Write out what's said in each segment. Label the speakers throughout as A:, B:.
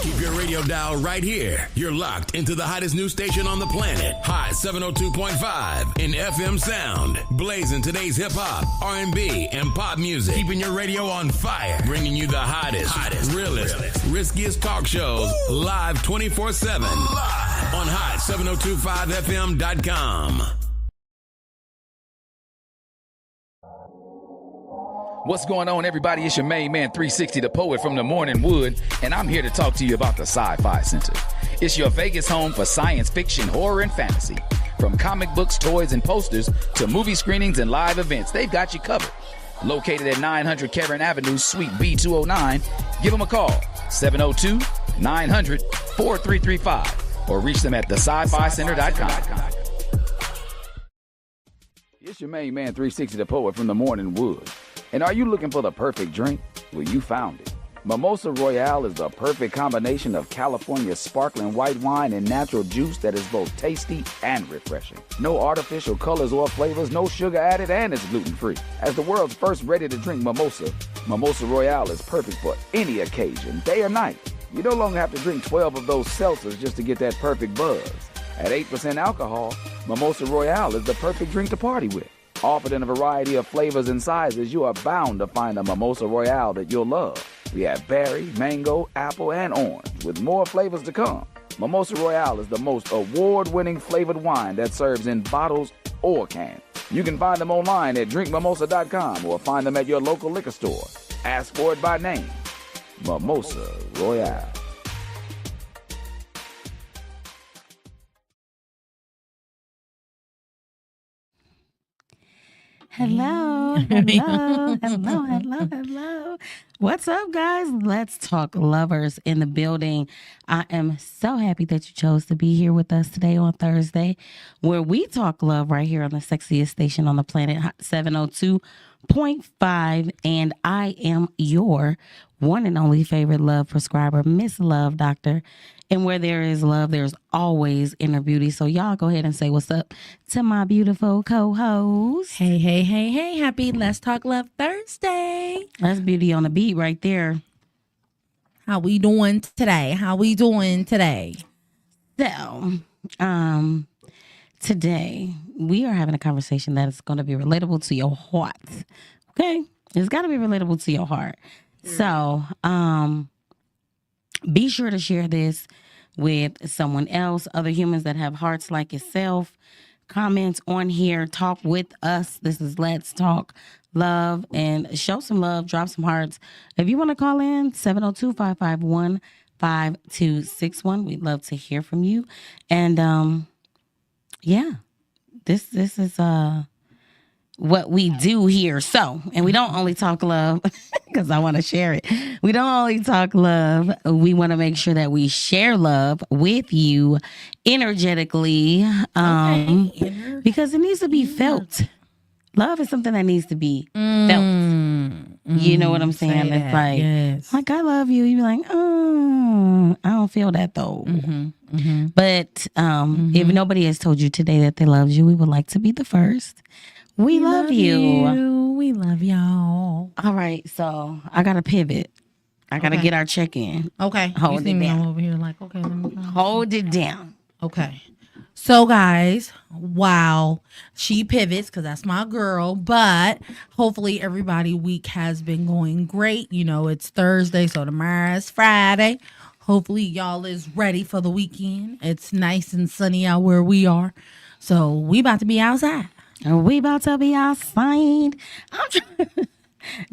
A: Keep your radio dial right here. You're locked into the hottest news station on the planet. Hot 702.5 in FM sound. Blazing today's hip hop, R&B, and pop music. Keeping your radio on fire. Bringing you the hottest, realest, riskiest talk shows live 24/7 on hot7025fm.com.
B: What's going on, everybody? It's your main man, 360, the poet from the Morning Wood, and I'm here to talk to you about the Sci-Fi Center. It's your Vegas home for science fiction, horror, and fantasy. From comic books, toys, and posters to movie screenings and live events, they've got you covered. Located at 900 Cameron Avenue, Suite B209, give them a call, 702-900-4335, or reach them at thescificenter.com. It's your main man, 360, the poet from the Morning Wood. And are you looking for the perfect drink? Well, you found it. Mimosa Royale is the perfect combination of California sparkling white wine and natural juice that is both tasty and refreshing. No artificial colors or flavors, no sugar added, and it's gluten-free. As the world's first ready-to-drink mimosa, Mimosa Royale is perfect for any occasion, day or night. You no longer have to drink 12 of those seltzers just to get that perfect buzz. At 8% alcohol, Mimosa Royale is the perfect drink to party with. Offered in a variety of flavors and sizes, you are bound to find a Mimosa Royale that you'll love. We have berry, mango, apple, and orange, with more flavors to come. Mimosa Royale is the most award-winning flavored wine that serves in bottles or cans. You can find them online at drinkmimosa.com or find them at your local liquor store. Ask for it by name. Mimosa Royale.
C: Hello. What's up, guys? Let's talk lovers in the building. I am so happy that you chose to be here with us today on Thursday, where we talk love right here on the sexiest station on the planet, 702.5. And I am your one and only favorite love prescriber, Miss Love Doctor. And where there is love, there's always inner beauty. So y'all go ahead and say what's up to my beautiful co-host.
D: Hey. Happy Let's Talk Love Thursday.
C: That's beauty on the beat right there.
D: How we doing today?
C: So, today we are having a conversation that is going to be relatable to your heart. Okay? It's got to be relatable to your heart. So, be sure to share this with someone else, other humans that have hearts like yourself. Comments on here, talk with us. This is Let's Talk Love, and show some love, drop some hearts. If you want to call in, 702-551-5261. We'd love to hear from you. And yeah, this is what we do here. So, and we don't only talk love because I want to share it. We don't only talk love. We want to make sure that we share love with you energetically, because it needs to be felt. Love is something that needs to be felt. You know what I'm saying? It's like, like, I love you. You be like, oh, I don't feel that though. But if nobody has told you today that they love you, we would like to be the first. We love you.
D: We love y'all.
C: All right, so I got to pivot. I got to get our check-in.
D: Okay.
C: Hold it down.
D: I'm over here like, okay. Let me
C: Hold it down.
D: Okay. So, guys, wow. She pivots because that's my girl. But hopefully everybody week has been going great. You know, it's Thursday, so tomorrow's Friday. Hopefully y'all is ready for the weekend. It's nice and sunny out where we are. So we about to be outside.
C: We about to be outside.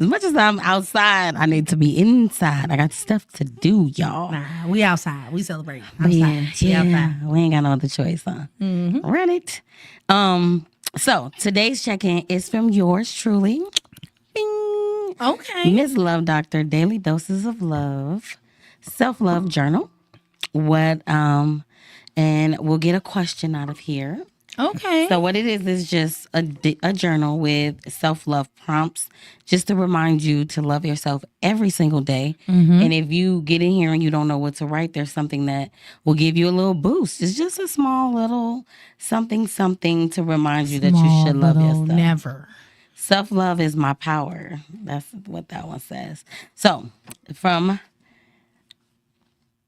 C: As much as I'm outside, I need to be inside. I got stuff to do, y'all.
D: Nah, we outside. We celebrate. Outside.
C: Yeah. We ain't got no other choice, huh? Run it. So today's check-in is from yours truly. Bing.
D: Okay.
C: Miss Love Doctor, Daily Doses of Love, Self-Love Journal. And we'll get a question out of here.
D: Okay.
C: So what it is just a journal with self-love prompts, just to remind you to love yourself every single day. And if you get in here and you don't know what to write, there's something that will give you a little boost. It's just a small little something to remind you that you should love yourself.
D: Never.
C: Self-love is my power. That's what that one says. So from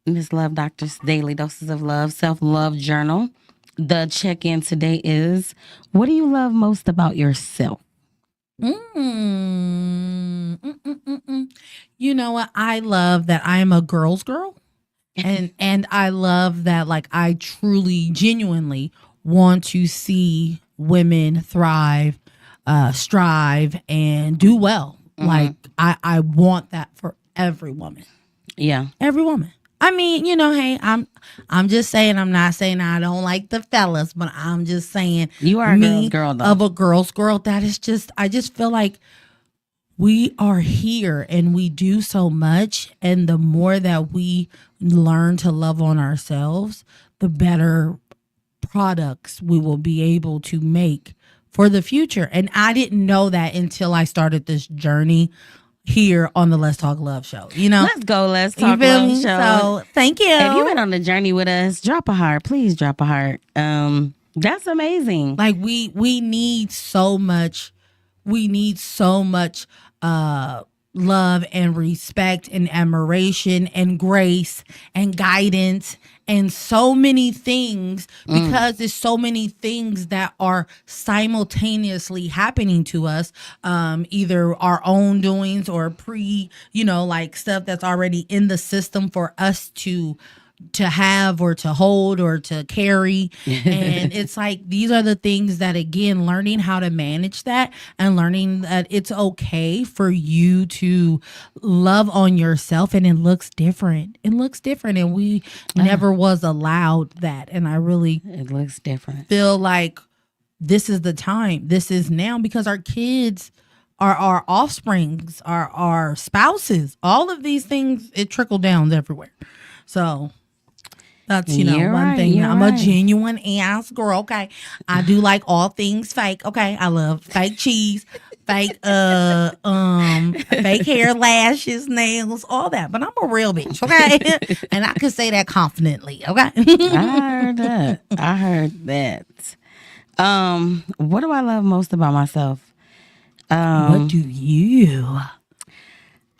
C: Miss Love Doctor's Daily Doses of Love Self-Love Journal. The check-in today is, what do you love most about yourself?
D: You know what? I love that I am a girl's girl. And I love that, like, I truly, genuinely want to see women thrive, strive, and do well. Like, I want that for every woman.
C: Yeah.
D: Every woman. I mean, hey, I'm just saying, I'm not saying I don't like the fellas, but I'm just saying
C: You are a girl's girl, though.
D: Of a girl's girl. That is just, I just feel like we are here and we do so much. And the more that we learn to love on ourselves, the better products we will be able to make for the future. And I didn't know that until I started this journey here on the Let's Talk Love show.
C: Let's go. Let's Talk Love show.
D: So thank you.
C: If you went on the journey with us, drop a heart. Please drop a heart. That's amazing.
D: Like we need so much. We need so much love and respect and admiration and grace and guidance and so many things, because there's so many things that are simultaneously happening to us, either our own doings or like stuff that's already in the system for us to have or to hold or to carry. And it's like, these are the things that, again, learning how to manage that and learning that it's okay for you to love on yourself, and it looks different. And we never was allowed that. And I really
C: it looks different.
D: Feel like this is the time. This is now, because our kids are our offsprings, our spouses, all of these things, it trickled down everywhere. So that's, one thing. I'm a genuine ass girl. Okay. I do like all things fake. Okay. I love fake cheese, fake, fake hair, lashes, nails, all that. But I'm a real bitch. Okay. And I can say that confidently. Okay.
C: I heard that. What do I love most about myself?
D: What do you?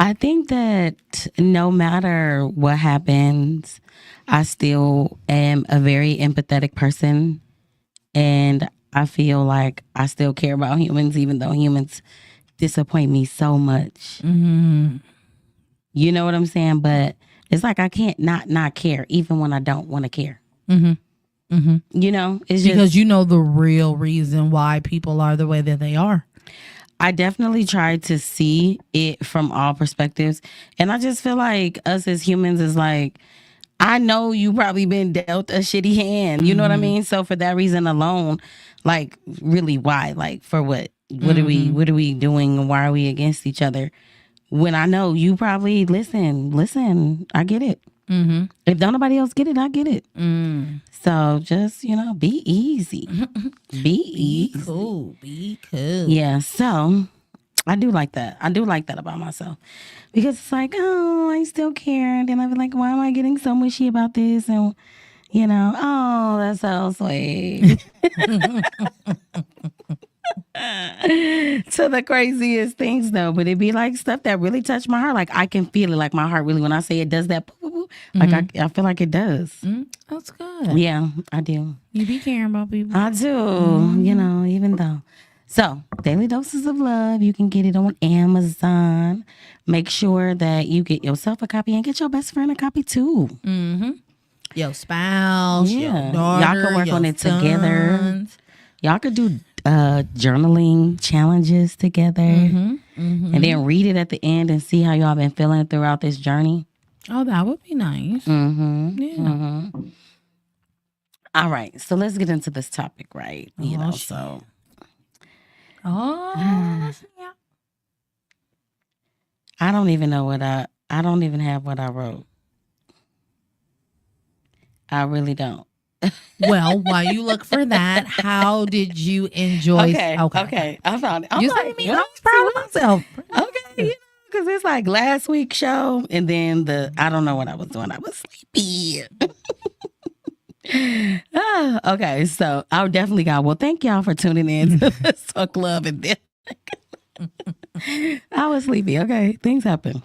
C: I think that no matter what happens, I still am a very empathetic person, and I feel like I still care about humans, even though humans disappoint me so much.
D: Mm-hmm.
C: You know what I'm saying? But it's like I can't not care, even when I don't want to care.
D: Mm-hmm. Mm-hmm.
C: It's
D: because the real reason why people are the way that they are.
C: I definitely try to see it from all perspectives. And I just feel like us as humans is like, I know you probably been dealt a shitty hand. You know what I mean? So for that reason alone, like, really, why? Like, for what? What are we doing? And why are we against each other? When I know you probably listen, I get it.
D: Mm-hmm.
C: If don't nobody else get it, I get it. So just, be easy. Be easy.
D: Cool. Be cool.
C: Yeah. So I do like that. I do like that about myself, because it's like, oh, I still care. And then I'll be like, why am I getting so mushy about this? And, oh, that's so sweet. To the craziest things, though. But it'd be like stuff that really touch my heart. Like, I can feel it. Like, my heart really, when I say it does that, like, I feel like it does.
D: That's good.
C: Yeah, I do.
D: You be caring about people.
C: I do, even though. So, Daily Doses of Love, you can get it on Amazon. Make sure that you get yourself a copy and get your best friend a copy too.
D: Mm-hmm. Your spouse, your daughter,
C: y'all can work on it
D: sons.
C: Together. Y'all could do journaling challenges together, and then read it at the end and see how y'all been feeling throughout this journey.
D: Oh, that would be nice.
C: Yeah. All right, so let's get into this topic, right? So.
D: Oh, yeah.
C: I don't even know I don't even have what I wrote. I really don't.
D: Well, while you look for that, how did you enjoy?
C: Okay. I found it.
D: You said me. I was proud of myself.
C: Okay, because it's like last week's show, and then I don't know what I was doing. I was sleepy. Okay, so I definitely got. Well, thank y'all for tuning in to Let's Talk Love, and then I was sleepy. Okay, things happen.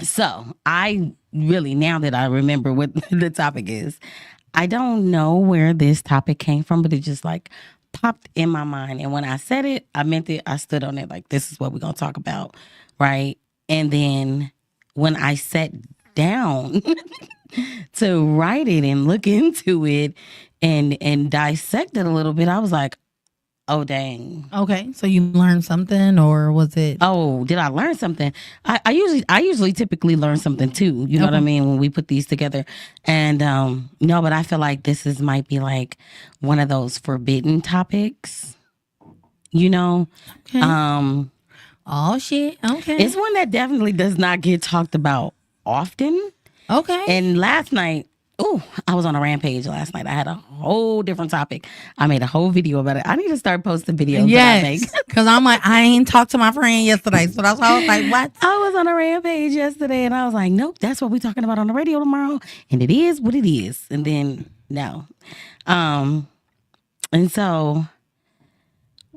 C: So I really, now that I remember what the topic is, I don't know where this topic came from, but it just like popped in my mind. And when I said it, I meant it. I stood on it like, this is what we're going to talk about. Right. And then when I sat down to write it and look into it and dissect it a little bit, I was like, oh, dang.
D: Okay, so you learned something, or was it?
C: Oh, did I learn something? I usually typically learn something too. You know what I mean, when we put these together. And no, but I feel like this might be like one of those forbidden topics. You know,
D: Okay. Oh shit. Okay.
C: it's one that definitely does not get talked about often.
D: Okay.
C: And last night, I was on a rampage last night. I had a whole different topic. I made a whole video about it. I need to start posting videos that I make.
D: Yes, because I'm like, I ain't talked to my friend yesterday, so that's why I was like, what?
C: I was on a rampage yesterday and I was like, nope, that's what we're talking about on the radio tomorrow. And it is what it is. And then, no. And so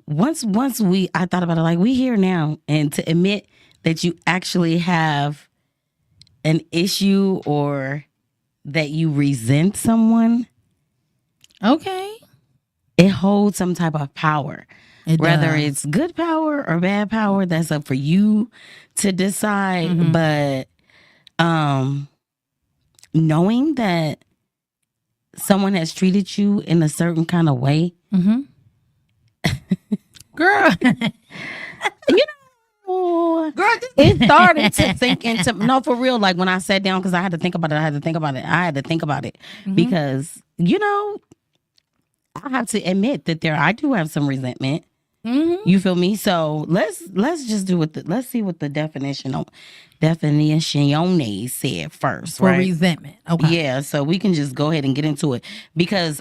C: once I thought about it, like, we here now. And to admit that you actually have an issue or that you resent someone,
D: Okay.
C: it holds some type of power.
D: It
C: Whether
D: does.
C: it's good power or bad power, that's up for you to decide.
D: Mm-hmm.
C: But knowing that someone has treated you in a certain kind of way,
D: Mm-hmm. Girl.
C: you know,
D: Girl,
C: it started to sink into, no, for real, like when I sat down, because I had to think about it because, you know, I have to admit that I do have some resentment.
D: Mm-hmm.
C: You feel me? So let's just do it. Let's see what the definition said first,
D: For
C: right?
D: resentment. Okay.
C: Yeah, so we can just go ahead and get into it because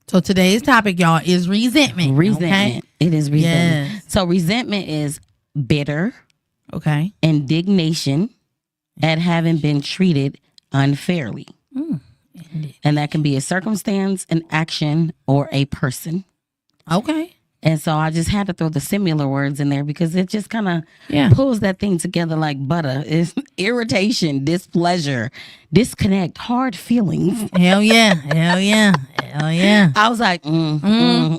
D: So today's topic, y'all, is resentment.
C: resentment. It is resentment.
D: Yes.
C: So resentment is bitter
D: Okay.
C: indignation at having been treated unfairly. And that can be a circumstance, an action, or a person.
D: Okay.
C: And so I just had to throw the similar words in there because it just kind of
D: Yeah.
C: pulls that thing together like butter. It's irritation, displeasure, disconnect, hard feelings.
D: Hell yeah. Hell yeah. Hell yeah.
C: I was like,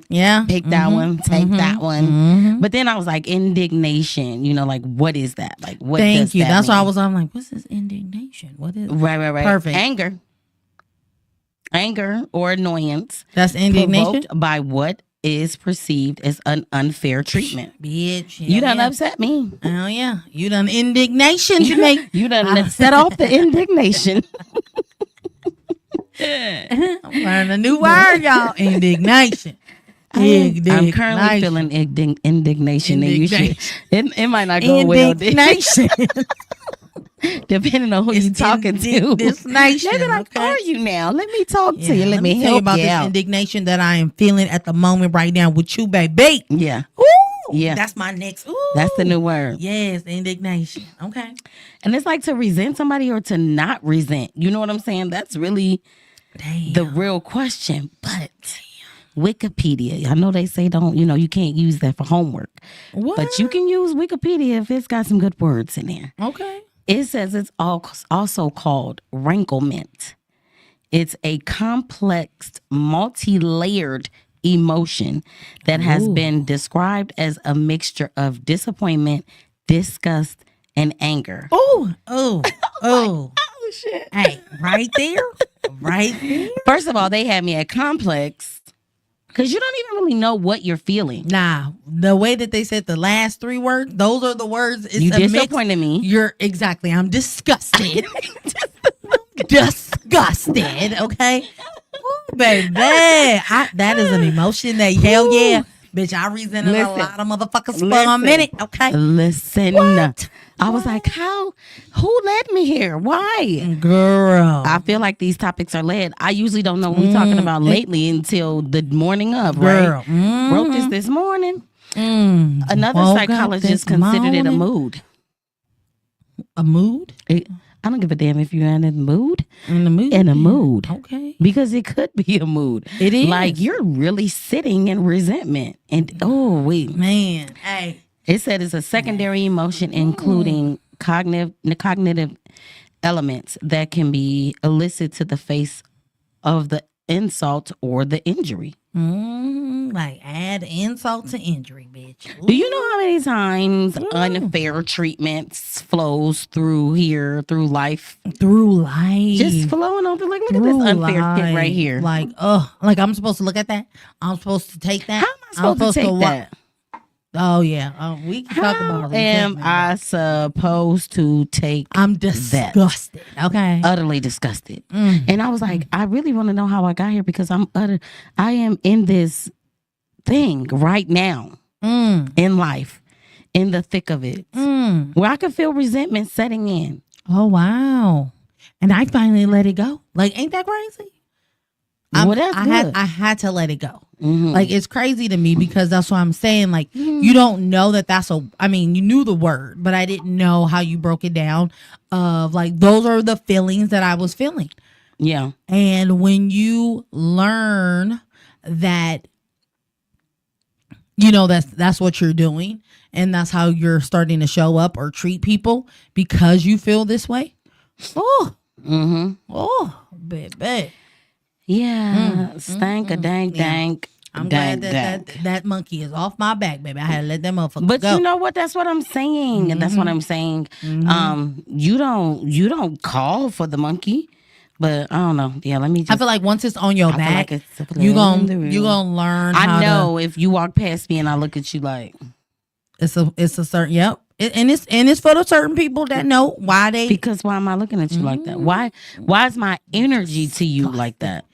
D: Yeah.
C: pick that one, take that one. But then I was like, indignation, you know, like, what is that? Like, what
D: Thank
C: does
D: you.
C: that
D: That's why I
C: mean?
D: was. I'm like, what's this indignation? What is?
C: Right.
D: Perfect.
C: Anger or annoyance
D: That's indignation.
C: provoked by what is perceived as an unfair treatment.
D: Bitch. Hell
C: You done
D: yeah.
C: upset me.
D: Oh yeah. You done indignation to me.
C: You done set off the indignation.
D: I'm learning a new word, y'all. Indignation.
C: I'm currently feeling indignation. And you should. It might not go well.
D: Indignation.
C: Depending on who you're talking to.
D: This nation.
C: They be like,
D: okay?
C: are you now? Let me talk to you.
D: Yeah,
C: Let me
D: tell you
C: help
D: about
C: you
D: this
C: out.
D: indignation that I am feeling at the moment right now with you, baby.
C: Yeah.
D: Ooh,
C: Yeah.
D: that's my next. Ooh.
C: That's the new word.
D: Yes, indignation. Okay.
C: And it's like to resent somebody or to not resent. You know what I'm saying? That's really
D: Damn.
C: the real question. But Wikipedia, I know they say don't, you can't use that for homework.
D: What?
C: But you can use Wikipedia if it's got some good words in there.
D: Okay.
C: It says it's also called ranklement. It's a complex, multi-layered emotion that has been described as a mixture of disappointment, disgust, and anger.
D: Oh, oh, oh.
C: Oh, shit.
D: Hey, right there. Right there.
C: First of all, they had me at complex because you don't even really know what you're feeling.
D: Nah, the way that they said the last three words, those are the words. It's
C: You
D: a mix.
C: disappointed me.
D: You're exactly. I'm disgusted. Disgusted. Okay. Ooh, baby. That is an emotion that, hell yeah. Bitch, I resented a
C: Listen.
D: lot of motherfuckers for a
C: Listen.
D: minute. Okay.
C: Listen. I was like, who led me here? Why?
D: Girl.
C: I feel like these topics are led. I usually don't know what we're talking about lately until the morning of,
D: Girl.
C: right? Wrote this morning. Another
D: Woke up
C: psychologist
D: this
C: considered it a
D: morning.
C: mood.
D: A mood?
C: I don't give a damn if you're in a mood.
D: In the mood?
C: In a mood.
D: Okay.
C: Because it could be a mood.
D: It is.
C: Like you're really sitting in resentment. And
D: Man. Hey.
C: it said it's a secondary emotion including cognitive elements that can be elicited to the face of the insult or the injury.
D: Like add insult to injury, bitch. Ooh.
C: Do you know how many times unfair treatments flows through life?
D: Through life.
C: Just flowing on through, like, look at this unfair shit right here.
D: Like, I'm supposed to look at that? I'm supposed to take that?
C: How am I supposed to take that?
D: Oh, yeah. We can talk about it.
C: Am I supposed to take
D: I'm disgusted.
C: That?
D: Okay.
C: Utterly disgusted. And I was like, I really want to know how I got here, because I am in this thing right now in life, in the thick of it, where I can feel resentment setting in.
D: Oh, wow. And I finally let it go. Like, ain't that crazy? I had to let it go. Like, it's crazy to me, because that's what I'm saying. Like, you don't know that's you knew the word, but I didn't know how you broke it down of, like, those are the feelings that I was feeling.
C: Yeah.
D: And when you learn that, that's what you're doing, and that's how you're starting to show up or treat people because you feel this way. Oh, baby.
C: Yeah, stank a dank dank.
D: I'm glad that monkey is off my back, baby. I had to let that motherfucker
C: but
D: go.
C: You know what? That's what I'm saying. And that's what I'm saying. You don't call for the monkey, but I don't know. Yeah, let me. I
D: feel like once it's on your back, you gonna learn.
C: I know if you walk past me and I look at you like
D: it's a certain and it's for the certain people that know why they.
C: Because why am I looking at you like that? Why is my energy to you like that?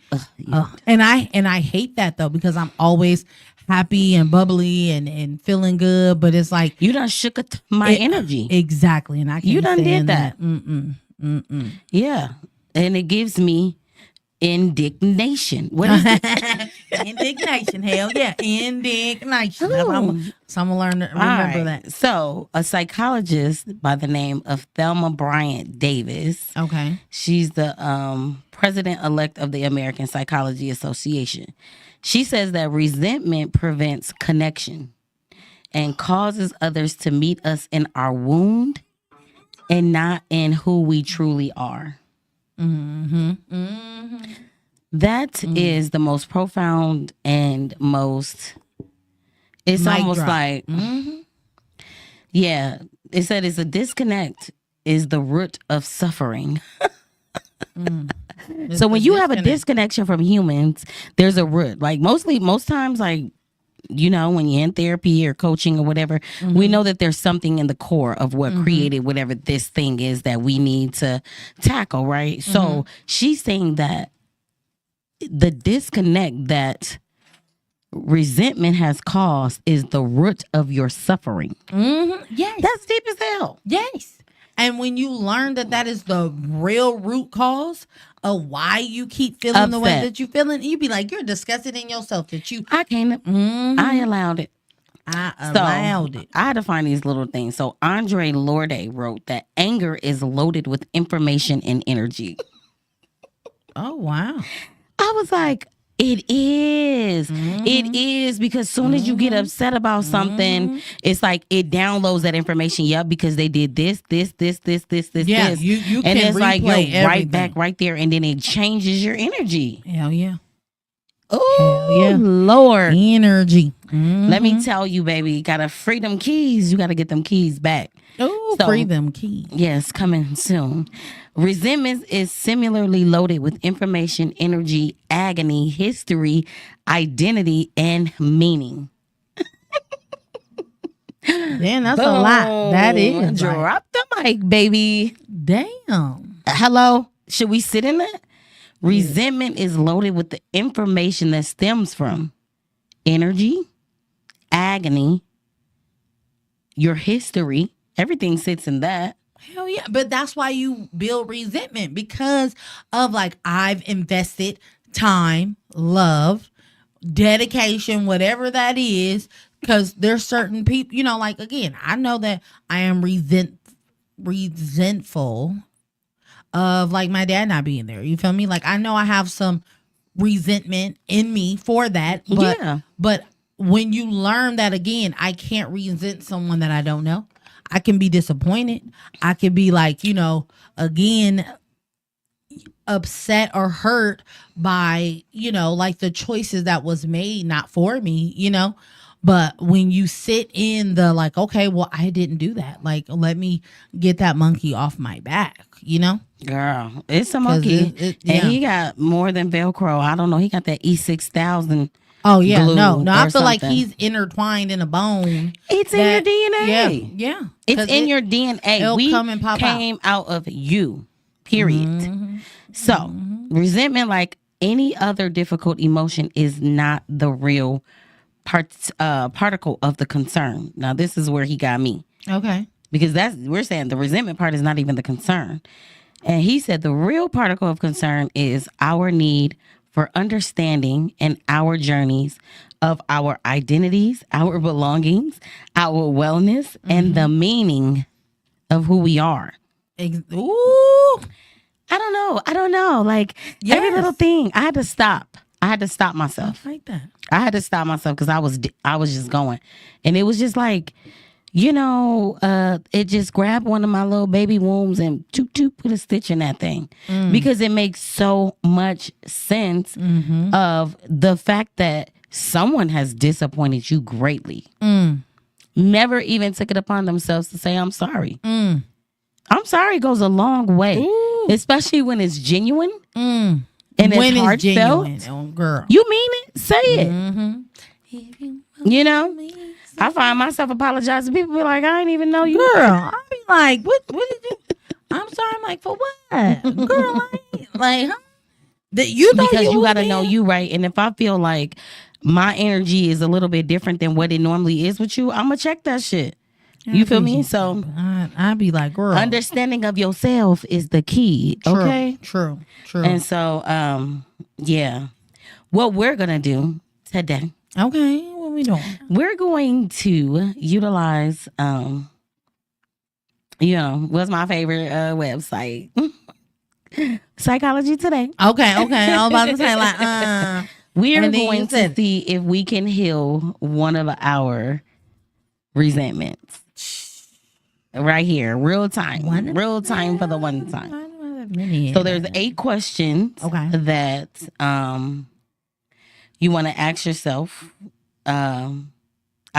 D: And I hate that, though, because I'm always happy and bubbly and feeling good, but it's like
C: you done shook my energy.
D: Exactly, and I can't.
C: You done did that.
D: Yeah,
C: and it gives me indignation. What is it?
D: Indignation? Hell yeah, indignation. So I'm gonna learn to remember that.
C: So, a psychologist by the name of Thelma Bryant Davis.
D: Okay,
C: she's the president-elect of the American Psychology Association. She says that resentment prevents connection and causes others to meet us in our wound and not in who we truly are. That is the most profound and most. It's mic almost drop. Like, yeah. It said it's a disconnect is the root of suffering. So when you have a disconnection from humans, there's a root. Like most times, like, when you're in therapy or coaching or whatever, we know that there's something in the core of what created whatever this thing is that we need to tackle, right? So she's saying that the disconnect that resentment has caused is the root of your suffering.
D: Yes.
C: That's deep as hell.
D: Yes. And when you learn that is the real root cause of why you keep feeling upset. The way that you're feeling, you be like, you're disgusted in yourself that you.
C: I can't. I allowed it.
D: I allowed it.
C: I had to find these little things. So Andre Lorde wrote that anger is loaded with information and energy.
D: Oh, wow.
C: I was like, it is. It is, because soon as you get upset about something, it's like it downloads that information. Yep, because they did this.
D: Yeah,
C: this.
D: You
C: and
D: can
C: it's like you're
D: everything.
C: Right back right there, and then it changes your energy.
D: Hell yeah.
C: Oh, yeah. Lord.
D: Energy.
C: Let me tell you, baby, you gotta free them keys. You gotta get them keys back.
D: Oh, free them keys.
C: Yes, coming soon. Resentment is similarly loaded with information, energy, agony, history, identity, and meaning.
D: Damn, that's a lot. That is.
C: Drop the mic, baby.
D: Damn.
C: Hello? Should we sit in that? Resentment is loaded with the information that stems from energy, agony, your history. Everything sits in that.
D: Hell yeah. But that's why you build resentment, because of like, I've invested time, love, dedication, whatever that is, because there's certain people, like, again, I know that I am resentful of like my dad not being there. You feel me? Like, I know I have some resentment in me for that. But when you learn that, again, I can't resent someone that I don't know. I can be disappointed. I can be like, again, upset or hurt by, like the choices that was made, not for me, But when you sit in the like, okay, well, I didn't do that. Like, let me get that monkey off my back,
C: Girl, it's a monkey. And he got more than Velcro. I don't know. He got that E6000.
D: Oh, yeah.
C: glue
D: No, I feel like
C: something.
D: he's intertwined in a bone.
C: It's in your DNA.
D: Yeah.
C: It's in your DNA. We
D: come and pop
C: came out of you, period. So, resentment, like any other difficult emotion, is not the real particle of the concern. Now, this is where he got me.
D: Okay.
C: Because we're saying the resentment part is not even the concern. And he said the real particle of concern is our need for understanding and our journeys of our identities, our belongings, our wellness, and the meaning of who we are.
D: Ooh.
C: I don't know. Like every little thing, I had to stop myself.
D: I like that.
C: I had to stop myself because I was just going. And it was just like, it just grabbed one of my little baby wombs and put a stitch in that thing. Because it makes so much sense of the fact that someone has disappointed you greatly. Never even took it upon themselves to say, I'm sorry. I'm sorry goes a long way, especially when it's genuine and it's heartfelt.
D: Oh, girl.
C: You mean it? Say it. I find myself apologizing. People be like, I didn't even know you.
D: Girl, I be like, what did you? I'm sorry. I'm like, for what? Girl, like, huh? Because
C: you got to know you, right? And if I feel like my energy is a little bit different than what it normally is with you, I'm going to check that shit. You feel me? So
D: I'd be like, girl.
C: Understanding of yourself is the key. Okay?
D: True.
C: And so, yeah. What we're going to do today.
D: Okay. What we doing?
C: We're going to utilize, what's my favorite website? Psychology Today.
D: Okay. I was about to say, like,
C: we are going to see if we can heal one of our resentments. Right here, real time for the one time. So there's 8 questions that you want to ask yourself. I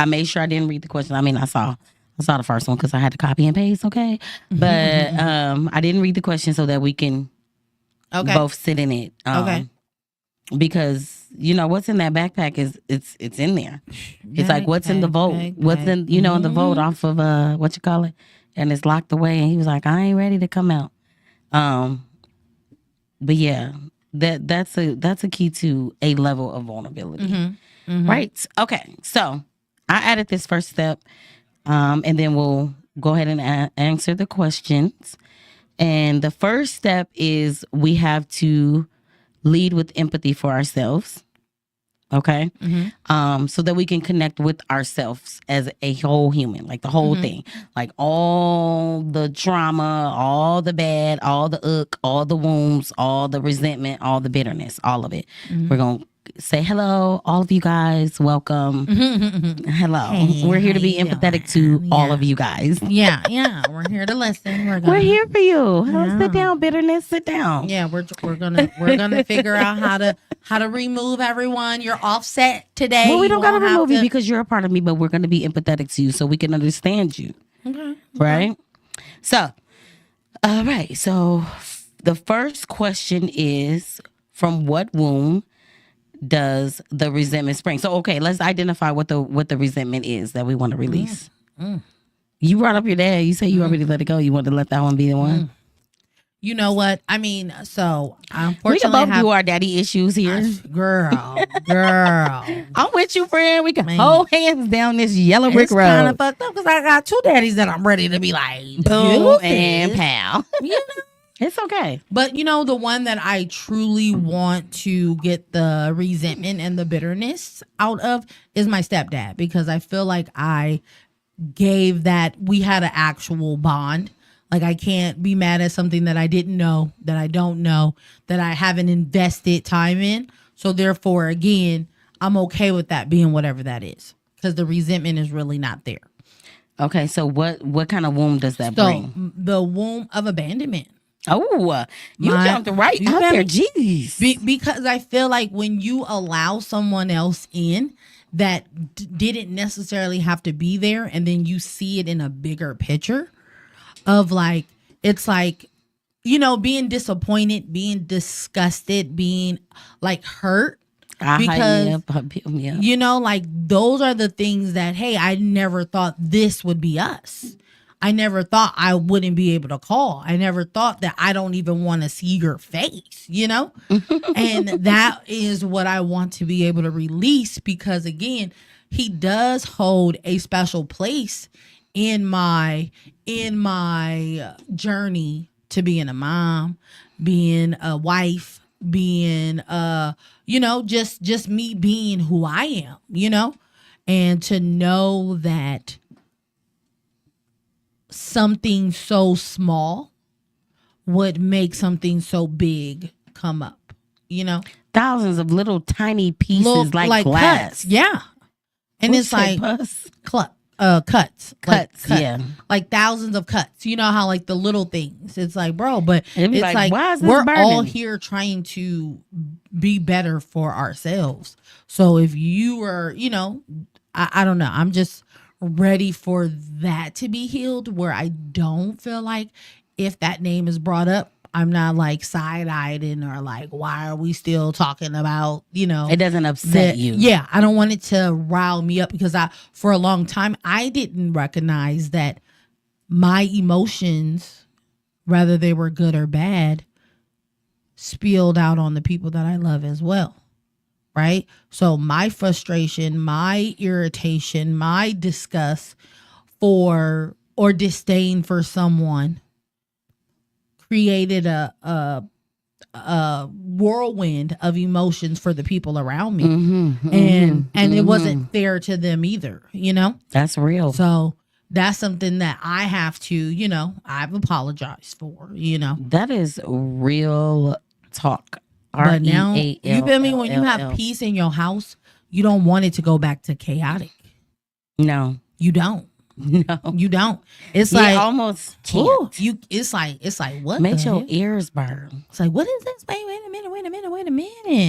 C: made sure I didn't read the question. I mean, I saw the first one because I had to copy and paste. Okay, but I didn't read the question so that we can both sit in it. Because what's in that backpack is it's in there. It's like what's in the vote, what's in in the vote off of what you call it, and it's locked away. And he was like, I ain't ready to come out. But yeah, that's a key to a level of vulnerability, right? Okay, so I added this first step, and then we'll go ahead and answer the questions. And the first step is we have to lead with empathy for ourselves. Okay. So that we can connect with ourselves as a whole human, like the whole thing, like all the trauma, all the bad, all the all the wounds, all the resentment, all the bitterness, all of it. We're going to say hello, all of you guys. Welcome. Hello.
D: Hey,
C: we're here to be empathetic to all of you guys.
D: Yeah. We're here to listen.
C: We're here for you. Sit down, bitterness. Sit down.
D: Yeah, we're gonna figure out how to remove everyone. You're offset today.
C: Well, we don't gotta remove you because you're a part of me, but we're gonna be empathetic to you so we can understand you. Okay. Right? So, all right. So the first question is, from what womb does the resentment spring? So okay, let's identify what the resentment is that we want to release. You brought up your dad. You say you already let it go. You want to let that one be the one.
D: You know what? I mean, so unfortunately,
C: we can both do our daddy issues here.
D: Girl.
C: I'm with you, friend. We can hold hands down this yellow brick road. It's
D: kind of fucked up because I got 2 daddies that I'm ready to be like,
C: boom and pow. It's okay.
D: But the one that I truly want to get the resentment and the bitterness out of is my stepdad, because I feel like I gave that, we had an actual bond. Like, I can't be mad at something that I didn't know, that I don't know, that I haven't invested time in. So therefore, again, I'm okay with that being whatever that is, because the resentment is really not there.
C: Okay, so what kind of womb does that
D: So
C: bring?
D: the womb of abandonment.
C: Oh, you
D: My-
C: jumped right
D: you
C: out
D: feel
C: there.
D: me?
C: Jeez.
D: Because I feel like when you allow someone else in that didn't necessarily have to be there, and then you see it in a bigger picture of like, it's like, you know, being disappointed, being disgusted, being like hurt. Because
C: Yeah.
D: you know, like those are the things that, hey, I never thought this would be us. I never thought I wouldn't be able to call. I never thought that I don't even want to see your face, you know? And that is what I want to be able to release, because again, he does hold a special place in my journey to being a mom, being a wife, being you know, just me being who I am, you know? And to know that something so small would make something so big come up, you know?
C: Thousands of little tiny pieces like glass.
D: Cuts, yeah. And
C: What'd
D: it's
C: you say,
D: like
C: pus?
D: cuts.
C: Cuts, yeah.
D: Like thousands of cuts. You know how like the little things. It's like, bro, but
C: It'd be
D: it's like
C: why is this
D: we're all
C: burning?
D: here trying to be better for ourselves. So if you are, you know, I don't know. I'm just ready for that to be healed, where I don't feel like if that name is brought up, I'm not like side-eyed or like, why are we still talking about, you know,
C: It doesn't upset you.
D: Yeah, I don't want it to rile me up, because for a long time, I didn't recognize that my emotions, whether they were good or bad, spilled out on the people that I love as well. Right? So my frustration, my irritation, my disgust for or disdain for someone created a whirlwind of emotions for the people around me. And it wasn't fair to them either, you know?
C: That's real.
D: So that's something that I have to, you know, I've apologized for, you know?
C: That is real talk.
D: But now, you feel me? When you have
C: REALLL.
D: peace in your house, you don't want it to go back to chaotic.
C: No.
D: You don't.
C: No.
D: You don't. It's
C: You
D: like
C: almost can't.
D: ooh, it's like what?
C: Makes
D: the
C: your
D: hell?
C: ears burn.
D: It's like, what is this? Wait a minute.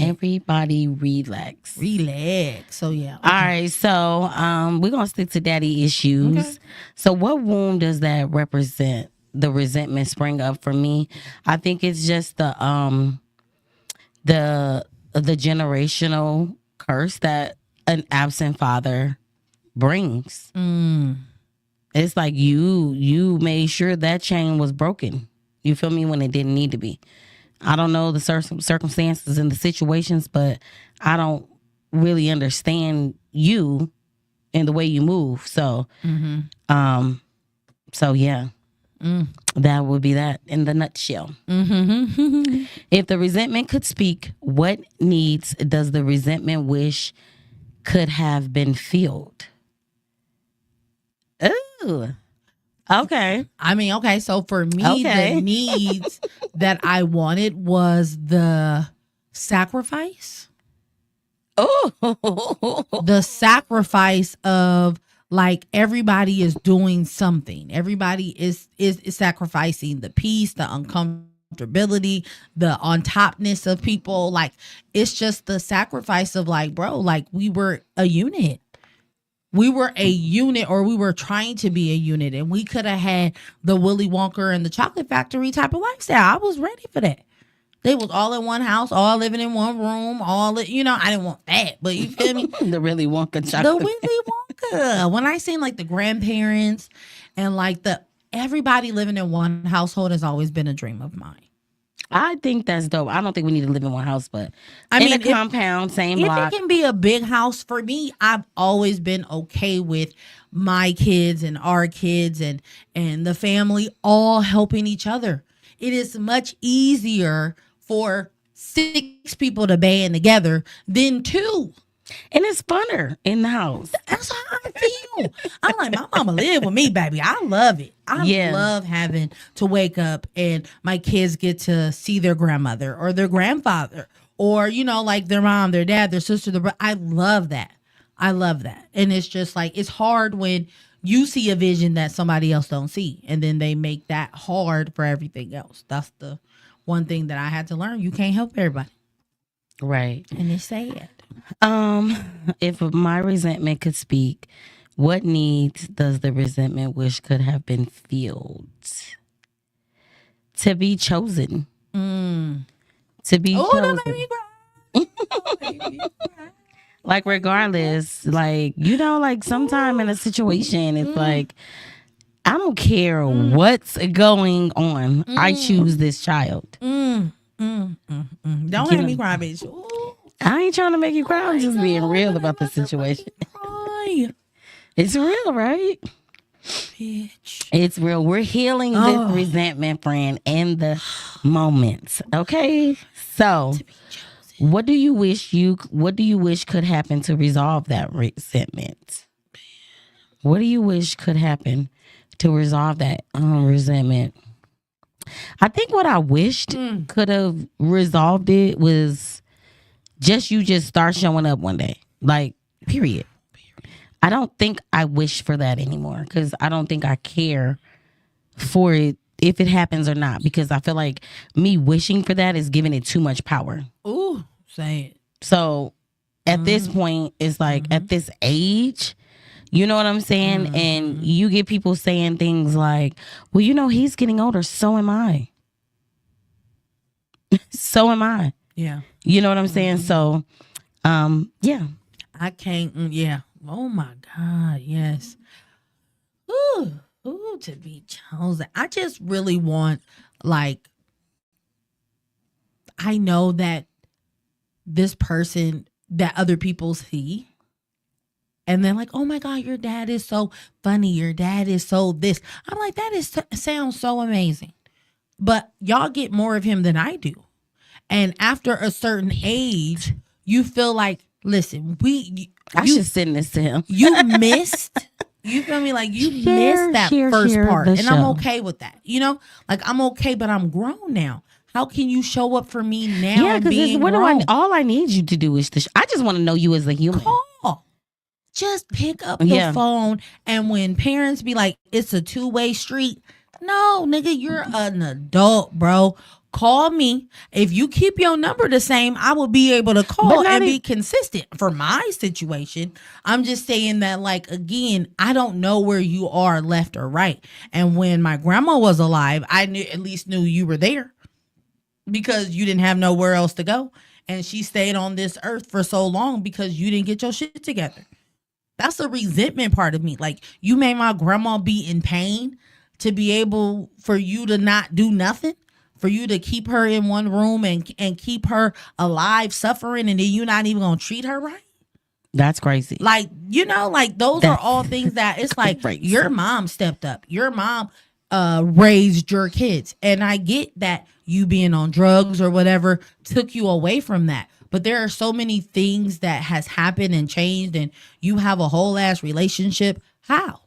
C: Everybody relax.
D: Relax. So yeah.
C: All right, so we're gonna stick to daddy issues.
D: Okay.
C: So what womb does that represent? The resentment spring up for me. I think it's just the generational curse that an absent father brings. It's like you made sure that chain was broken. You feel me? When it didn't need to be. I don't know the circumstances and the situations, but I don't really understand you and the way you move. So, so yeah, that would be that in the nutshell. If the resentment could speak, what needs does the resentment wish could have been filled? Ooh. Okay.
D: I mean, okay, so for me, the needs that I wanted was the sacrifice.
C: Oh.
D: The sacrifice of like everybody is doing something. Everybody is sacrificing the peace, the uncomfortability, the on topness of people. Like it's just the sacrifice of like, bro, like we were a unit. We were a unit, or we were trying to be a unit, and we could have had the Willy Wonka and the Chocolate Factory type of lifestyle. I was ready for that. They was all in one house, all living in one room, you know, I didn't want that, but you feel me?
C: The Willy Wonka
D: The
C: chocolate.
D: Willy Wonka. When I seen like the grandparents and like everybody living in one household has always been a dream of mine.
C: I think that's dope. I don't think we need to live in one house, but
D: I
C: in
D: mean,
C: a compound, same
D: If
C: block.
D: it can be a big house for me, I've always been okay with my kids and our kids and the family all helping each other. It is much easier for 6 people to band together than 2.
C: And it's funner in the house.
D: That's how I feel. I'm like, my mama live with me, baby. I love it. I love having to wake up and my kids get to see their grandmother or their grandfather or, you know, like their mom, their dad, their sister. I love that. I love that. And it's just like, it's hard when you see a vision that somebody else don't see, and then they make that hard for everything else. That's the one thing that I had to learn. You can't help everybody.
C: Right.
D: And it's sad.
C: If my resentment could speak, what needs does the resentment wish could have been filled? To be chosen. To be chosen.
D: That made me cry.
C: Like, regardless, like, you know, like, sometime in a situation, it's like, I don't care what's going on. I choose this child.
D: Don't have me cry, bitch. Ooh.
C: I ain't trying to make you cry. I'm just being real about the situation. It's real, right?
D: Bitch.
C: It's real. We're healing this resentment, friend, in the moments. Okay? So, what do you wish could happen to resolve that resentment? What do you wish could happen to resolve that resentment? I think what I wished could have resolved it was you just start showing up one day. Like, period. I don't think I wish for that anymore because I don't think I care for it if it happens or not, because I feel like me wishing for that is giving it too much power.
D: Ooh, say it.
C: So at this point, it's like at this age, you know what I'm saying? And you get people saying things like, well, you know, he's getting older. So am I. So am I.
D: Yeah.
C: You know what I'm saying? So, yeah.
D: I can't. Yeah. Oh my God. Yes. Ooh, to be chosen. I just really want, like, I know that this person that other people see, and they're like, oh my God, your dad is so funny. Your dad is so this. I'm like, sounds so amazing. But y'all get more of him than I do. And after a certain age, you feel like, listen,
C: I should send this to him.
D: You missed, you feel me? Like, you missed that first part. And I'm okay with that. You know, like, I'm okay, but I'm grown now. How can you show up for me now?
C: Yeah, because all I need you to do is I just want to know you as a human.
D: Call. Just pick up the phone. And when parents be like, it's a two-way street. No, nigga, you're an adult, bro. Call me. If you keep your number the same, I will be able to call and be consistent. For my situation, I'm just saying that, like, again, I don't know where you are left or right. And when my grandma was alive, I at least knew you were there because you didn't have nowhere else to go. And she stayed on this earth for so long because you didn't get your shit together. That's the resentment part of me. Like, you made my grandma be in pain to be able for you to not do nothing. For you to keep her in one room and keep her alive suffering, and then you're not even gonna treat her right.
C: That's crazy.
D: Like, you know, like, those are all things that it's like your mom stepped up. Your mom raised your kids. And I get that you being on drugs or whatever took you away from that. But there are so many things that has happened and changed, and you have a whole ass relationship. How?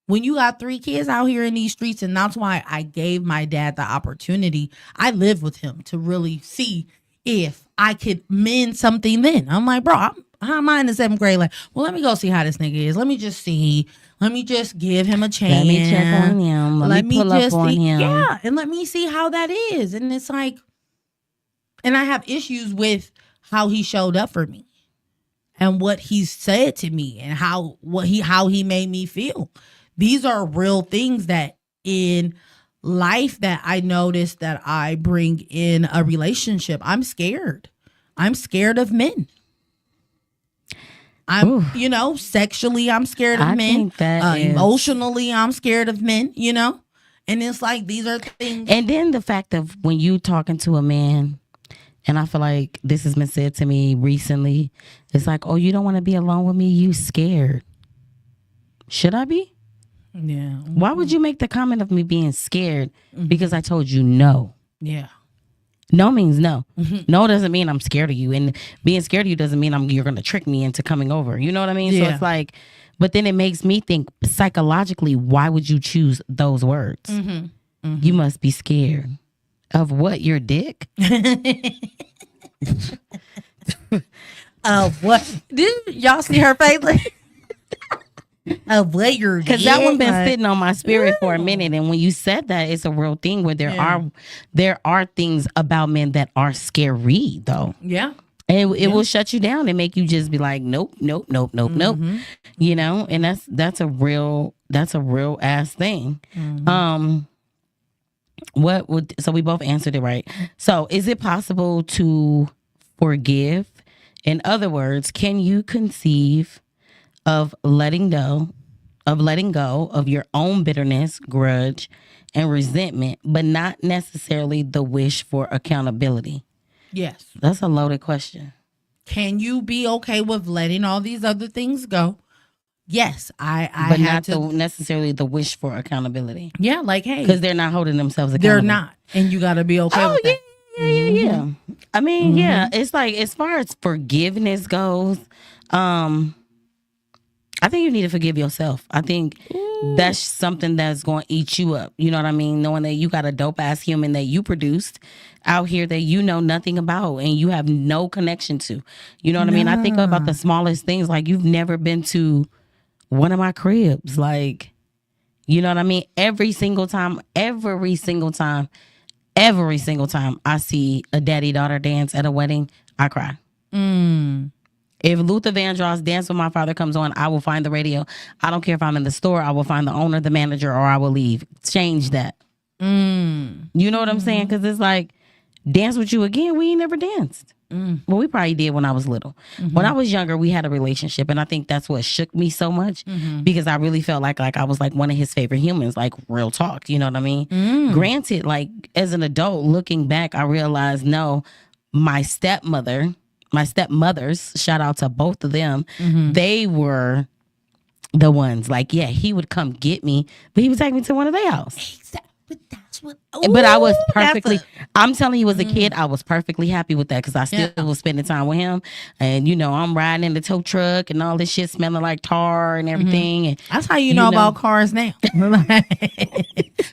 D: When you got 3 kids out here in these streets, and that's why I gave my dad the opportunity. I lived with him to really see if I could mend something then. I'm like, bro, how am I in the 7th grade? Like, well, let me go see how this nigga is. Let me just see. Let me just give him a chance.
C: Let me check on him. Let me pull up on him.
D: Yeah, and let me see how that is. And it's like, and I have issues with how he showed up for me and what he said to me and how he made me feel. These are real things that in life that I noticed that I bring in a relationship. I'm scared. I'm scared of men. You know, sexually, I'm scared of men. Emotionally, I'm scared of men, you know? And it's like, these are things.
C: And then the fact of when you talking to a man, and I feel like this has been said to me recently, it's like, oh, you don't want to be alone with me? You scared. Should I be?
D: Yeah.
C: Why would you make the comment of me being scared because I told you no?
D: Yeah.
C: No means no. No doesn't mean I'm scared of you. And being scared of you doesn't mean you're going to trick me into coming over. You know what I mean?
D: Yeah.
C: So it's like, but then it makes me think psychologically, why would you choose those words? You must be scared. Of what? Your dick?
D: What? Did y'all see her face? weird.
C: Because that one been sitting on my spirit for a minute, and when you said that, it's a real thing. Where there are things about men that are scary, though.
D: Yeah.
C: And it will shut you down and make you just be like, nope. You know, and that's a real ass thing. So we both answered it right. So is it possible to forgive? In other words, can you conceive of letting go of your own bitterness, grudge, and resentment, but not necessarily the wish for accountability?
D: Yes.
C: That's a loaded question.
D: Can you be okay with letting all these other things go? Yes, I
C: but
D: had
C: not necessarily the wish for accountability.
D: Yeah, like, hey,
C: because they're not holding themselves accountable.
D: They're not, and you got to be okay with that.
C: Yeah. I mean, yeah, it's like as far as forgiveness goes, I think you need to forgive yourself. I think that's something that's going to eat you up. You know what I mean? Knowing that you got a dope ass human that you produced out here that you know nothing about and you have no connection to. You know what I mean? I think about the smallest things, like you've never been to one of my cribs. Like, you know what I mean? Every single time I see a daddy-daughter dance at a wedding, I cry. If Luther Vandross Dance with My Father comes on, I will find the radio. I don't care if I'm in the store. I will find the owner, the manager, or I will leave. Change that. You know what I'm saying? Because it's like, dance with you again, we ain't never danced. Well, we probably did when I was little. When I was younger, we had a relationship, and I think that's what shook me so much because I really felt like I was like one of his favorite humans, like real talk. You know what I mean? Granted, like as an adult looking back, I realized no, my stepmothers, shout out to both of them, they were the ones. Like, yeah, he would come get me, but he would take me to one of their house. But I was perfectly, I'm telling you, as a kid, I was perfectly happy with that because I still was spending time with him. And, you know, I'm riding in the tow truck and all this shit smelling like tar and everything. And,
D: that's how you know about cars now.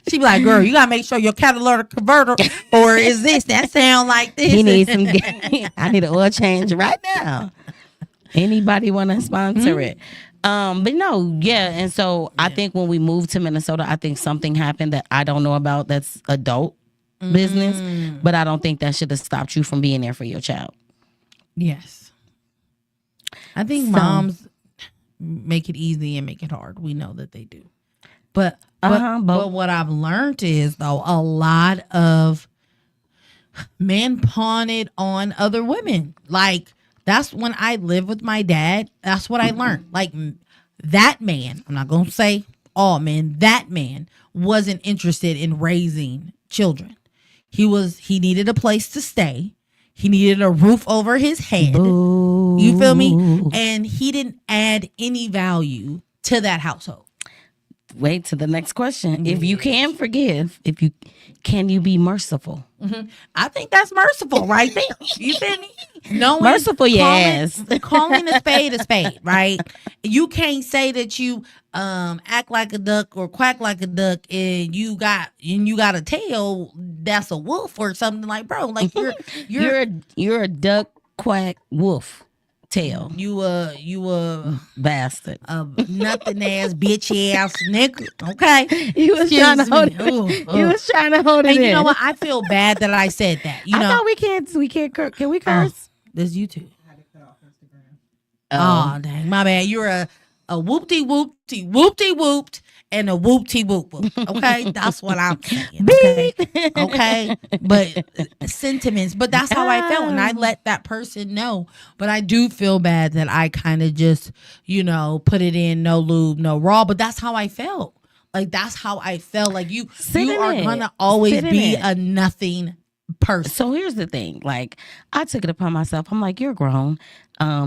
D: She be like, girl, you got to make sure your catalytic converter, or is that sound like this?
C: He needs some, I need an oil change right now. Anybody want to sponsor it? But no, yeah. And so I think when we moved to Minnesota, I think something happened that I don't know about that's adult business, but I don't think that should have stopped you from being there for your child.
D: Yes. I think moms make it easy and make it hard. We know that they do. But what I've learned is, though, a lot of men pawn it on other women. Like, that's when I lived with my dad. That's what I learned. Like, that man, I'm not going to say all men, that man wasn't interested in raising children. He needed a place to stay. He needed a roof over his head. Boo. You feel me? And he didn't add any value to that household.
C: Wait to the next question. If you can forgive, can you be merciful?
D: I think that's merciful right there. You feel me?
C: Merciful, yes.
D: Calling a spade, right? You can't say that you act like a duck or quack like a duck and you got a tail that's a wolf or something. Like, bro, like
C: you're a duck, quack, wolf. Tail. You a
D: bastard. A nothing ass bitch ass nigga. Okay.
C: He was trying to hold it. He was trying to hold it in.
D: You know what? I feel bad that I said that. I
C: thought we can't can we curse?
D: This YouTube. I had to cut off Instagram. Oh dang, my bad. You're a whoopty whooped and a whoopty whoop. Okay, that's what I'm saying. Okay, but sentiments. But that's how I felt, and I let that person know. But I do feel bad that I kind of just, put it in no lube, no raw. But that's how I felt. Like that's how I felt. Like you are gonna always be a nothing person.
C: So here's the thing. Like I took it upon myself. I'm like, you're grown.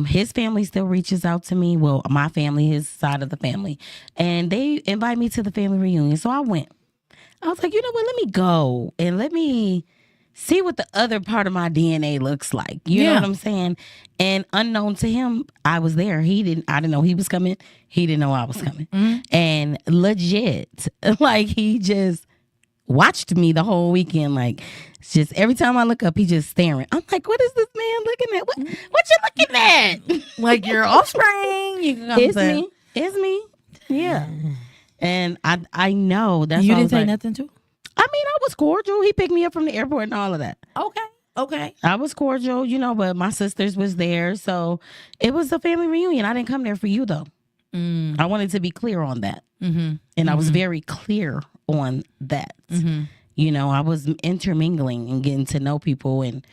C: His family still reaches out to me. Well, my family, his side of the family, and they invite me to the family reunion. So I went. I was like, you know what? Let me go and let me see what the other part of my DNA looks like. You know what I'm saying? And unknown to him, I was there. I didn't know he was coming. He didn't know I was coming. And legit, like he just watched me the whole weekend. Like, just every time I look up, he just staring. I'm like, what is this man looking at? What you looking at?
D: Like your offspring?
C: It's me. Yeah. And I know that's
D: You
C: why I
D: didn't
C: was
D: say
C: like,
D: nothing to?
C: I mean, I was cordial. He picked me up from the airport and all of that.
D: Okay.
C: I was cordial, but my sisters was there. So it was a family reunion. I didn't come there for you, though. I wanted to be clear on that. And I was very clear on that. I was intermingling and getting to know people and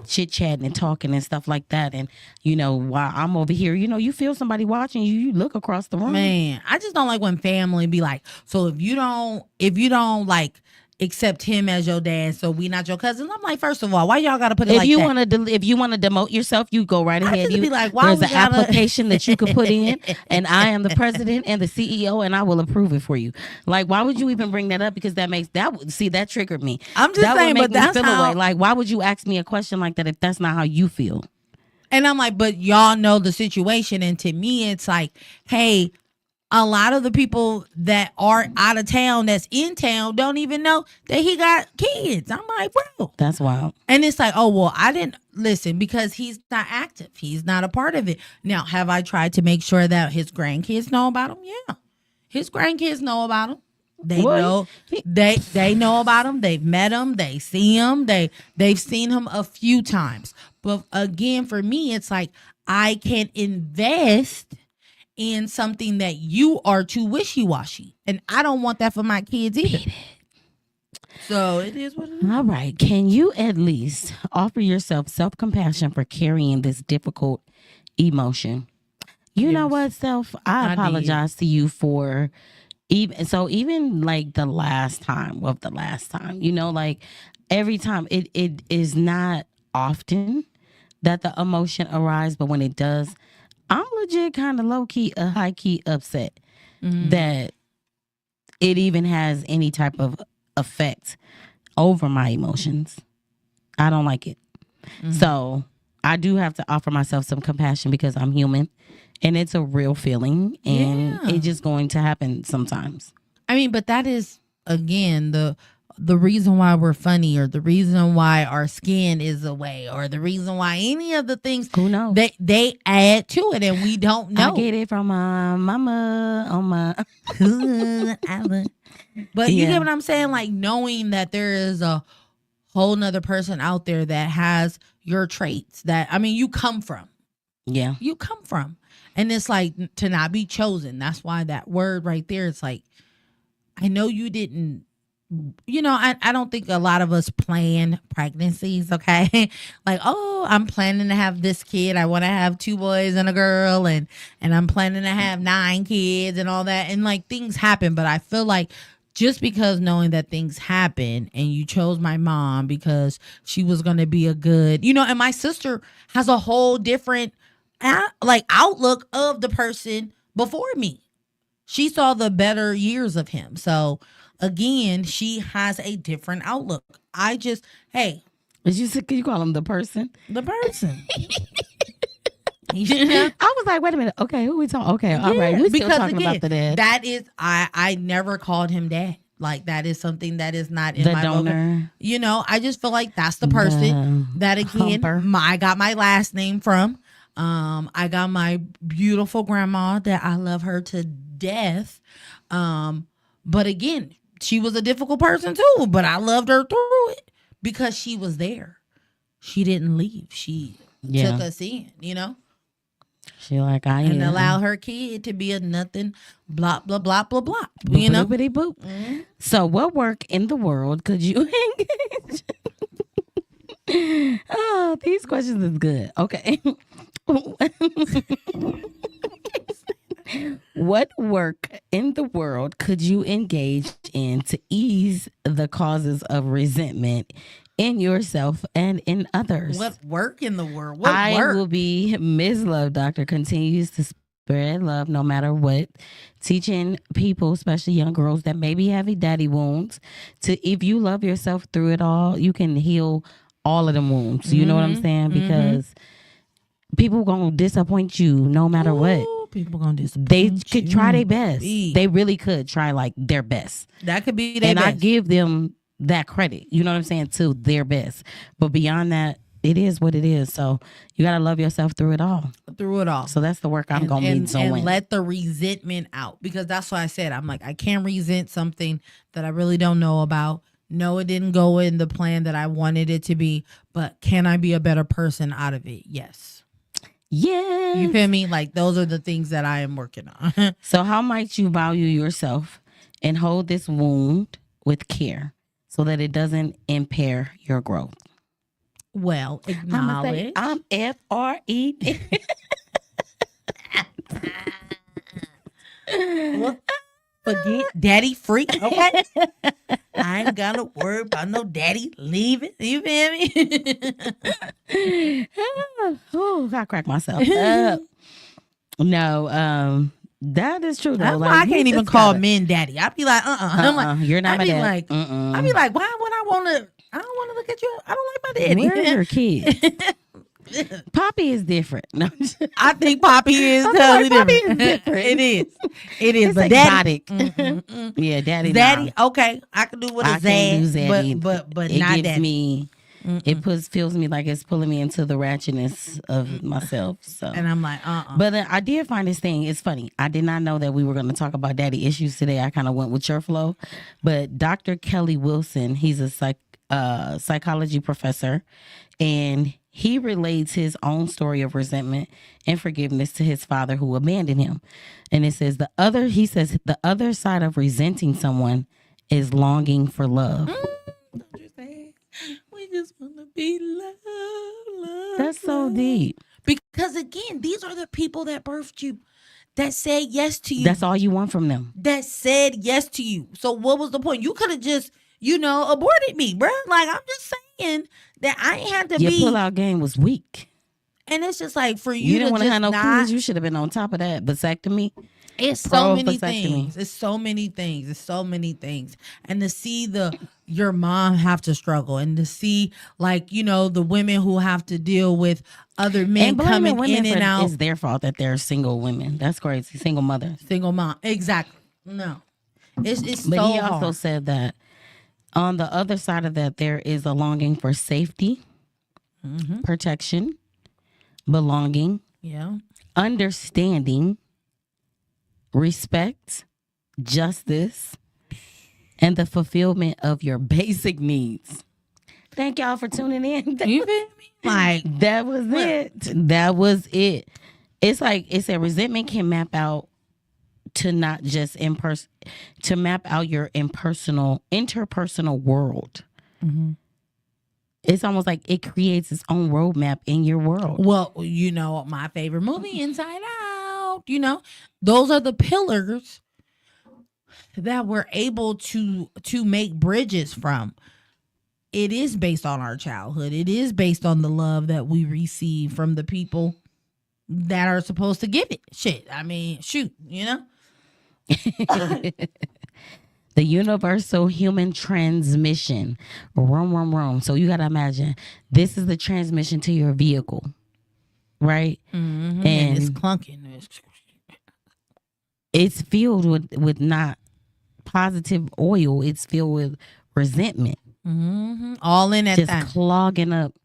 C: chit-chatting and talking and stuff like that. And, while I'm over here, you feel somebody watching you, you look across the room.
D: Man, I just don't like when family be like, so if you don't like accept him as your dad, so we not your cousins. I'm like, first of all, why y'all gotta put it
C: if
D: like
C: you
D: that?
C: if you want to demote yourself, you go right ahead.
D: Just be like, why
C: there's an application that you could put in, and I am the president and the CEO, and I will approve it for you. Like, why would you even bring that up? Because that triggered me.
D: I'm just saying, but that's how.
C: Like, why would you ask me a question like that if that's not how you feel?
D: And I'm like, but y'all know the situation, and to me, it's like, hey. A lot of the people that are out of town that's in town don't even know that he got kids. I'm like, bro.
C: That's wild.
D: And it's like, oh, well, I didn't listen because he's not active. He's not a part of it. Now, have I tried to make sure that his grandkids know about him? Yeah. His grandkids know about him. They know they know about him. They've met him. They see him. They've seen him a few times. But again, for me, it's like I can invest in something that you are too wishy-washy. And I don't want that for my kids either. So it is what it is.
C: All right. Can you at least offer yourself self-compassion for carrying this difficult emotion? You know what, Self? I apologize to you for even like the last time, like every time it is not often that the emotion arises, but when it does, I'm legit kind of low-key, high-key upset that it even has any type of effect over my emotions. I don't like it. So I do have to offer myself some compassion because I'm human and it's a real feeling and it's just going to happen sometimes.
D: I mean, but that is, again, the reason why we're funny, or the reason why our skin is away, or the reason why any of the things,
C: who knows,
D: they add to it and we don't know.
C: I get it from my mama on my
D: but you get what I'm saying, like knowing that there is a whole nother person out there that has your traits that, I mean, you come from, and it's like to not be chosen. That's why that word right there, it's like, I know you didn't. I don't think a lot of us plan pregnancies, okay? Like, oh, I'm planning to have this kid. I want to have 2 boys and a girl, and I'm planning to have 9 kids and all that. And like things happen, but I feel like just because knowing that things happen and you chose my mom because she was going to be a good, and my sister has a whole different outlook of the person before me. She saw the better years of him. So again, she has a different outlook. I just, hey.
C: You call him the person?
D: The person.
C: I was like, wait a minute. Okay, who we talking? Okay, all right. We're still talking about the dad.
D: That is, I never called him dad. Like, that is something that is not in
C: the
D: my
C: donor.
D: I just feel like that's the person that, again, I got my last name from. I got my beautiful grandma that I love her to death. But again, she was a difficult person too, but I loved her through it because she was there. She didn't leave. She took us in,
C: She like, I
D: and allow her kid to be a nothing, blah, blah, blah, blah, blah.
C: Boop. Mm-hmm. So what work in the world could you engage? Oh, these questions is good. Okay. What work in the world could you engage in to ease the causes of resentment in yourself and in others?
D: What work in the world?
C: I will be Mizz Love Doctor, continues to spread love no matter what, teaching people, especially young girls that maybe have daddy wounds, to if you love yourself through it all, you can heal all of them wounds. You know what I'm saying? Because people gonna disappoint you no matter what.
D: People gonna disappoint
C: They could try their best. They really could try like their best.
D: That could be their best.
C: And I give them that credit. You know what I'm saying? To their best. But beyond that, it is what it is. So you gotta love yourself through it all.
D: Through it all.
C: So that's the work I'm gonna be doing.
D: And let the resentment out, because that's what I said. I'm like, I can't resent something that I really don't know about. No, it didn't go in the plan that I wanted it to be, but can I be a better person out of it? Yes.
C: Yeah.
D: You feel me? Like, those are the things that I am working on.
C: So how might you value yourself and hold this wound with care so that it doesn't impair your growth?
D: Well, acknowledge.
C: I'm F-R-E.
D: Forget daddy free, okay? I ain't gotta worry about no daddy leaving. You feel me?
C: Oh, I crack myself up. No, that is true though.
D: Like, I can't even call men daddy. I'd be like, I'm like,
C: you're not my dad.
D: Like, I'd be like, why would I want to? I don't want to look at you. I don't like my daddy.
C: Where's your kid? Poppy is different. No,
D: I think Poppy is totally different. It is. It is.
C: It's
D: but
C: exotic.
D: Daddy,
C: yeah, daddy.
D: Daddy, okay. I can do what
C: I
D: a
C: can do
D: Zad,
C: Zaddy.
D: but
C: it
D: not
C: gives
D: daddy.
C: me. It feels me like it's pulling me into the ratchetness of myself. So,
D: and I'm like,
C: But I did find this thing. It's funny. I did not know that we were going to talk about daddy issues today. I kind of went with your flow. But Dr. Kelly Wilson, he's a psychology professor, and he relates his own story of resentment and forgiveness to his father who abandoned him. And it says the other side of resenting someone is longing for love.
D: don't you say we just want to be loved.
C: That's so deep.
D: Because again, these are the people that birthed you, that said yes to you.
C: That's all you want from them.
D: That said yes to you. So what was the point? You could have just, aborted me, bro. Like, I'm just saying that I ain't had to
C: Your
D: be.
C: pull out game was weak.
D: And it's just like, for you
C: didn't
D: to
C: want to have no
D: not,
C: kids. You should have been on top of that. Vasectomy.
D: It's so many things. It's so many things. It's so many things. And to see your mom have to struggle, and to see, like, the women who have to deal with other men coming in and out.
C: It's their fault that they're single women. That's crazy. Single mothers.
D: Single mom. Exactly. No. It's
C: but
D: so
C: he also
D: hard.
C: said that on the other side of that, there is a longing for safety, protection, belonging, understanding, respect, justice, and the fulfillment of your basic needs. Thank y'all for tuning in.
D: You feel me? Like,
C: that was it. That was it. It's like it said resentment can map out to not just to map out your interpersonal world. It's almost like it creates its own roadmap in your world.
D: Well, my favorite movie, Inside Out, those are the pillars that we're able to make bridges from. It is based on our childhood. It is based on the love that we receive from the people that are supposed to give it. Shit. I mean, shoot,
C: The universal human transmission. Vroom. So you got to imagine, this is the transmission to your vehicle, right?
D: And it's clunking.
C: It's filled with not positive oil. It's filled with resentment.
D: All in at
C: just
D: time.
C: Clogging up.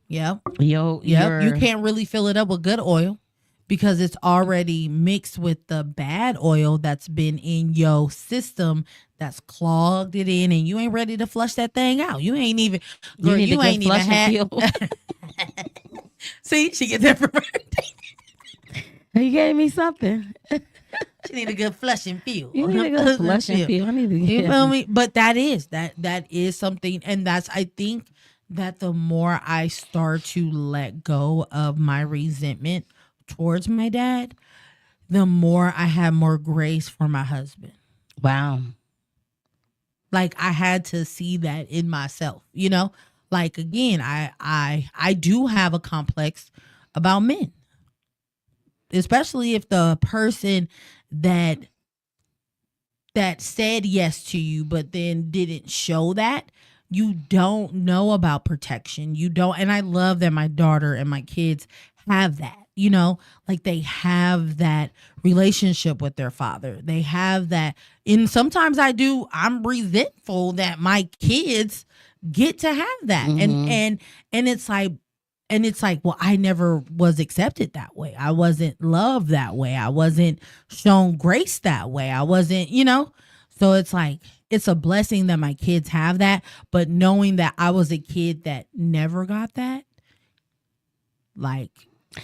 D: Yep.
C: You
D: can't really fill it up with good oil, because it's already mixed with the bad oil that's been in your system, that's clogged it in, and you ain't ready to flush that thing out. You ain't even. Girl, you ain't even had. See, she gets that for birthday.
C: You gave me something.
D: She need a good flush and feel.
C: You need a good flush and feel. I need to
D: You feel me? But that is something, and I think that the more I start to let go of my resentment towards my dad, the more I have more grace for my husband.
C: Wow.
D: Like, I had to see that in myself, Like, again, I do have a complex about men. Especially if the person that said yes to you but then didn't show that, you don't know about protection. You don't. And I love that my daughter and my kids have that, like they have that relationship with their father. They have that. And sometimes I'm resentful that my kids get to have that. And it's like, And it's like, well, I never was accepted that way. I wasn't loved that way. I wasn't shown grace that way. I wasn't, So it's like, it's a blessing that my kids have that. But knowing that I was a kid that never got that, like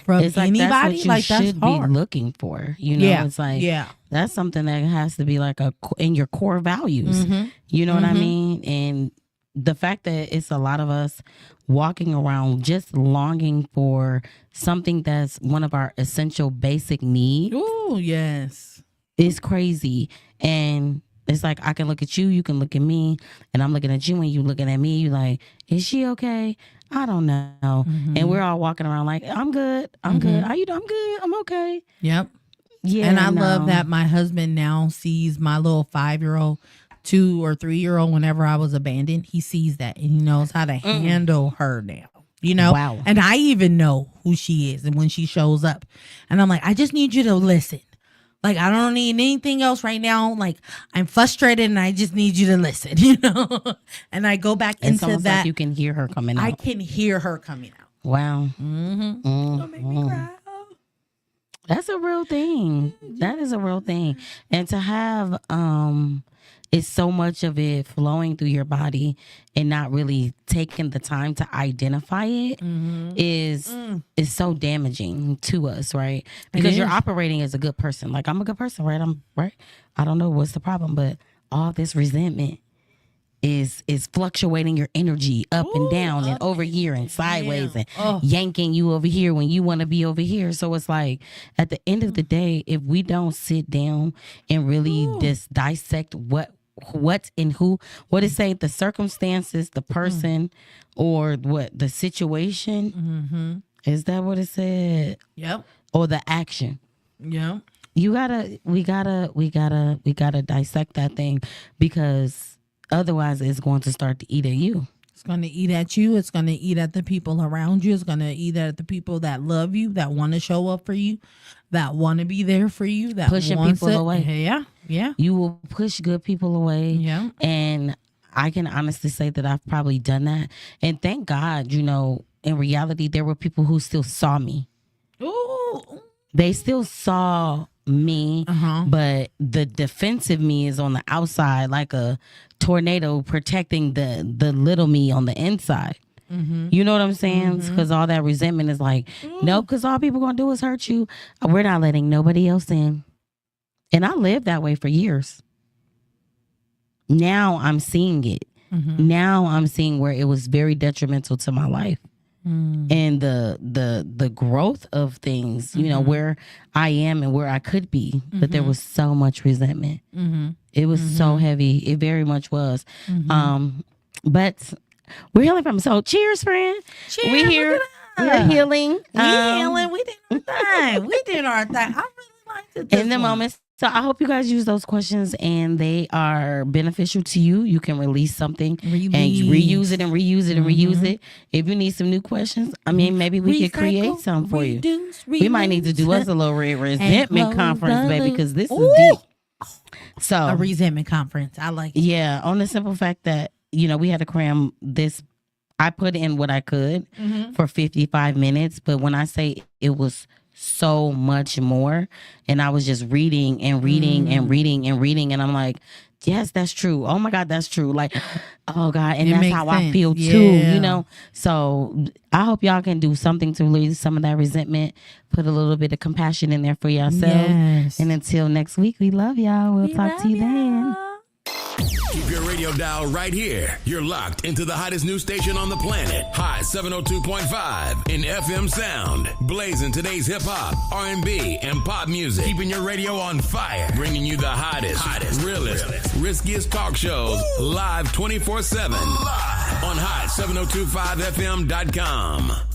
D: from
C: it's like
D: anybody,
C: that's what you should
D: hard.
C: be looking for.
D: Yeah.
C: It's like, that's something that has to be like in your core values.
D: Mm-hmm.
C: You know what I mean? And the fact that it's a lot of us walking around just longing for something that's one of our essential basic needs.
D: Oh, yes.
C: It's crazy. And it's like, I can look at you, you can look at me, and I'm looking at you and you looking at me. You like, is she okay? I don't know.
D: Mm-hmm.
C: And we're all walking around like, I'm good. I'm good. How you doing? I'm good. I'm okay.
D: Yep.
C: Yeah.
D: And I love that my husband now sees my little 5-year-old, 2 or 3-year-old, whenever I was abandoned, he sees that and he knows how to handle her now.
C: Wow.
D: And I even know who she is and when she shows up. And I'm like, I just need you to listen. Like, I don't need anything else right now. Like, I'm frustrated and I just need you to listen, And I go back
C: it's
D: into that.
C: Like you can hear her coming out.
D: I can hear her coming out.
C: Wow.
D: Mm-hmm. Don't make me cry.
C: That's a real thing. That is a real thing. And to have it's so much of it flowing through your body and not really taking the time to identify it is so damaging to us, right? Because you're operating as a good person. Like, I'm a good person, right? I'm right. I don't know what's the problem, but all this resentment is fluctuating your energy up and down and over here and sideways and yanking you over here when you want to be over here. So it's like, at the end of the day, if we don't sit down and really just dissect what's in who, what it say, the circumstances, the person, or what the situation, is that what it said?
D: Yep.
C: Or the action.
D: Yep.
C: We gotta dissect that thing, because otherwise it's going to start to eat at you.
D: It's going to eat at you. It's going to eat at the people around you. It's going to eat at the people that love you, that want to show up for you, that want to be there for you, that
C: pushing people away.
D: Yeah. Yeah.
C: You will push good people away.
D: Yeah.
C: And I can honestly say that I've probably done that. And thank God, in reality, there were people who still saw me.
D: Ooh.
C: They still saw me, but the defensive me is on the outside, like a tornado protecting the little me on the inside. You know what I'm saying? Because all that resentment is like, nope, because all people gonna do is hurt you. We're not letting nobody else in. And I lived that way for years. Now I'm seeing it. Now I'm seeing where it was very detrimental to my life. And the growth of things, where I am and where I could be. But there was so much resentment. It was so heavy. It very much was. But we're healing from it. So cheers, friend.
D: Cheers.
C: We're here. We're healing.
D: We're healing. We did our thing. We did our thing. I really liked it.
C: In the moment. So I hope you guys use those questions and they are beneficial to you. You can release something and reuse it and reuse it and reuse it. If you need some new questions, maybe we could create some for you. We might need to do us a little resentment conference, baby, because this is deep. So
D: a resentment conference. I like it.
C: Yeah, on the simple fact that, we had to cram this. I put in what I could for 55 minutes, but when I say it was so much more, and I was just reading and reading and reading and reading, and I'm like, yes, that's true. Oh my God, that's true. Like, oh God, and that's how I feel too, So I hope y'all can do something to release some of that resentment, put a little bit of compassion in there for yourself.
D: Yes.
C: And until next week, we love y'all. We'll talk to you then.
A: Keep your radio dial right here. You're locked into the hottest news station on the planet. High 702.5 in FM sound. Blazing today's hip hop, R&B, and pop music. Keeping your radio on fire. Bringing you the hottest, realest, riskiest talk shows live 24/7 on high 702.5fm.com.